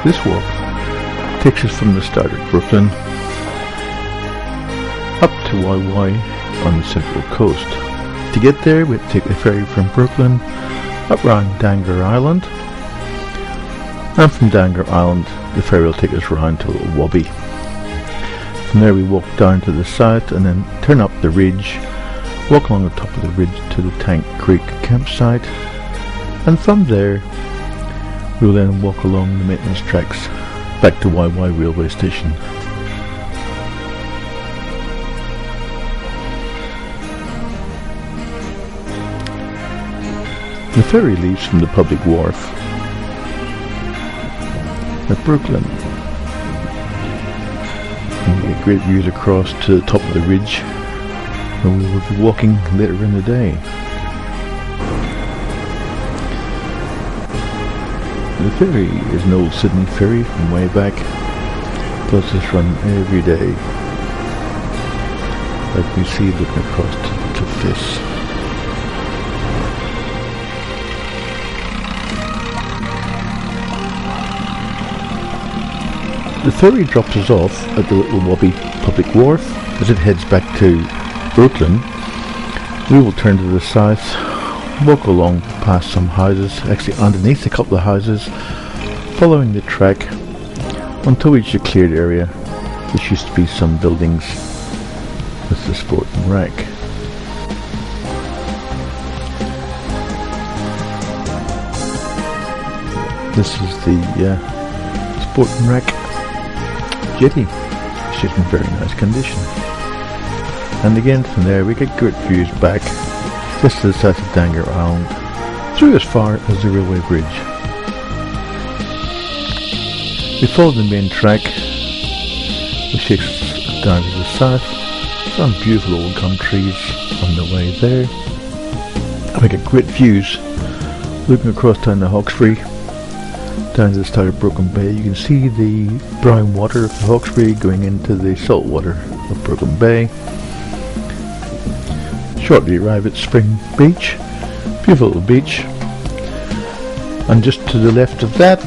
This walk takes us from the start at Brooklyn up to Wai Wai on the Central Coast. To get there, we have to take the ferry from Brooklyn up around Dangar Island, and from Dangar Island the ferry will take us round to Little Wobby. From there we walk down to the south and then turn up the ridge, walk along the top of the ridge to the Tank Creek campsite, and from there we will then walk along the maintenance tracks back to Wai Wai railway station. The ferry leaves from the public wharf at Brooklyn. And we get great views across to the top of the ridge where we will be walking later in the day. The ferry is an old Sydney ferry from way back. It does this run every day, like we see looking across to Fiss. The ferry drops us off at the Little Wobby public wharf. As it heads back to Brooklyn, we will turn to the south, walk along past some houses, actually underneath a couple of houses, following the track until we reach a cleared area which used to be some buildings with the Sport and Rec. This is the Sport and Rec jetty. It's just in very nice condition. And again from there we get good views back just to the south of Dangar Island, through as far as the railway bridge. We follow the main track, which takes us down to the south, some beautiful old gum trees on the way there. And we get great views looking across down the Hawkesbury, down to the start of Broken Bay. You can see the brown water of the Hawkesbury going into the salt water of Broken Bay. Shortly arrive at Spring Beach, beautiful little beach, and just to the left of that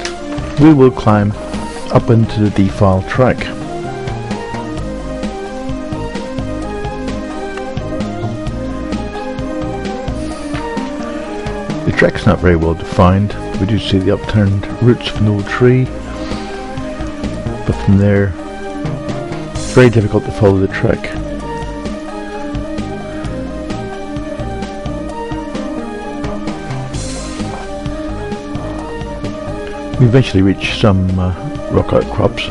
we will climb up into the defile track. The track's not very well defined. We do see the upturned roots of an old tree, but from there it's very difficult to follow the track. We eventually reach some rock outcrops,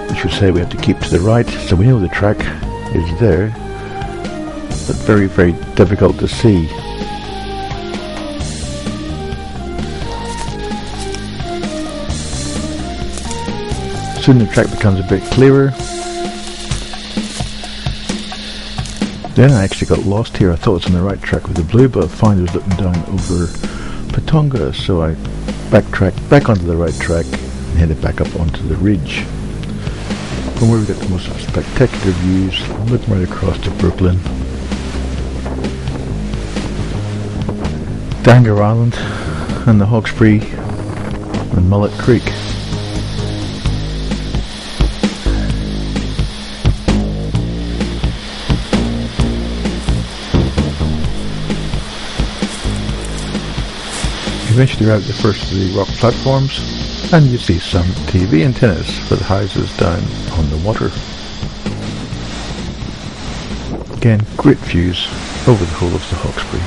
which would say we have to keep to the right, so we know the track is there, but very, very difficult to see. Soon the track becomes a bit clearer. Then I actually got lost here. I thought it was on the right track with the blue, but I found I was looking down over Patonga, so I backtracked back onto the right track and headed back up onto the ridge, from where we got the most spectacular views looking right across to Brooklyn, Dangar Island and the Hawkesbury and Mullet Creek. Eventually arrive at the first of the rock platforms, and you see some TV antennas for the houses down on the water. Again, great views over the whole of the Hawkesbury.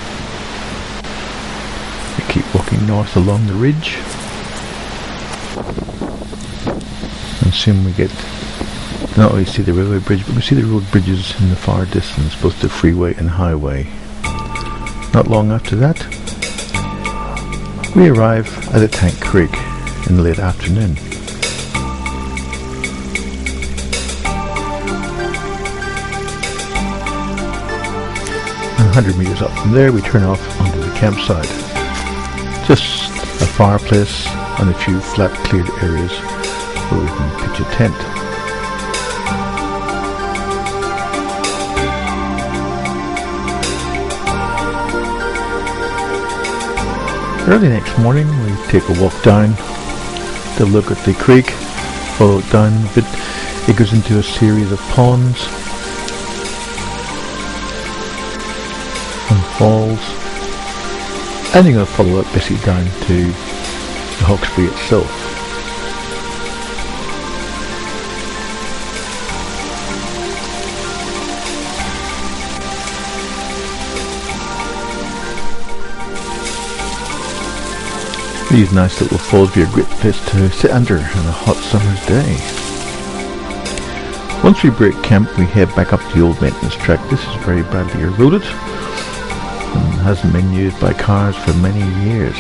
We keep walking north along the ridge, and soon we get to not only see the railway bridge, but we see the road bridges in the far distance, both the freeway and highway. Not long after that, we arrive at the Tank Creek in the late afternoon. And 100 meters up from there we turn off onto the campsite. Just a fireplace and a few flat cleared areas where we can pitch a tent. Early next morning we take a walk down to look at the creek, follow it down a bit. It goes into a series of ponds and falls, and you're going to follow it basically down to the Hawkesbury itself. These nice little falls be a great place to sit under on a hot summer's day. Once we break camp, we head back up the old maintenance track. This is very badly eroded and hasn't been used by cars for many years.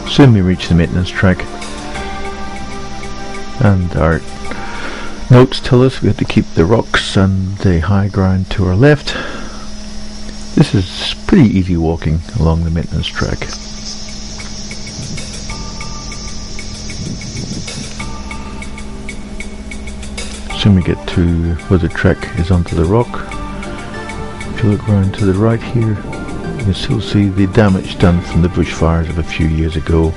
Soon we reach the maintenance track, and our notes tell us we have to keep the rocks and the high ground to our left. This is pretty easy walking along the maintenance track. Soon we get to where the track is onto the rock. If you look around to the right here, you can still see the damage done from the bushfires of a few years ago.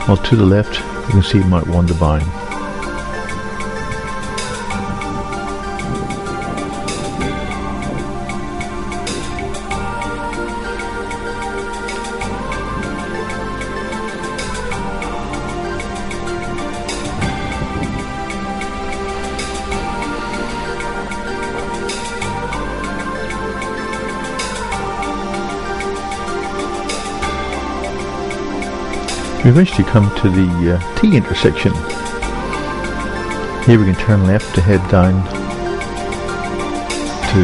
While to the left, you can see Mount Wondabyne. We eventually come to the T intersection. Here we can turn left to head down to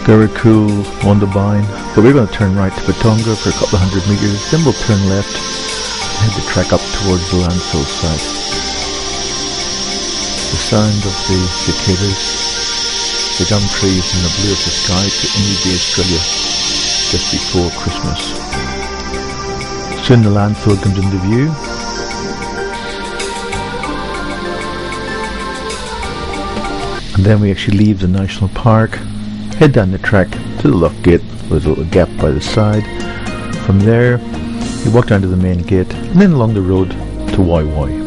Gurrocool, Wondabyne, but we're going to turn right to Batonga for a couple of 100 metres, then we'll turn left and head the track up towards the landfill site. The sound of the cicadas, the gum trees and the blue of the sky to only be Australia just before Christmas. Soon the landfill comes into view. And then we actually leave the national park, head down the track to the lock gate, with a little gap by the side. From there, you walk down to the main gate, and then along the road to Wai Wai.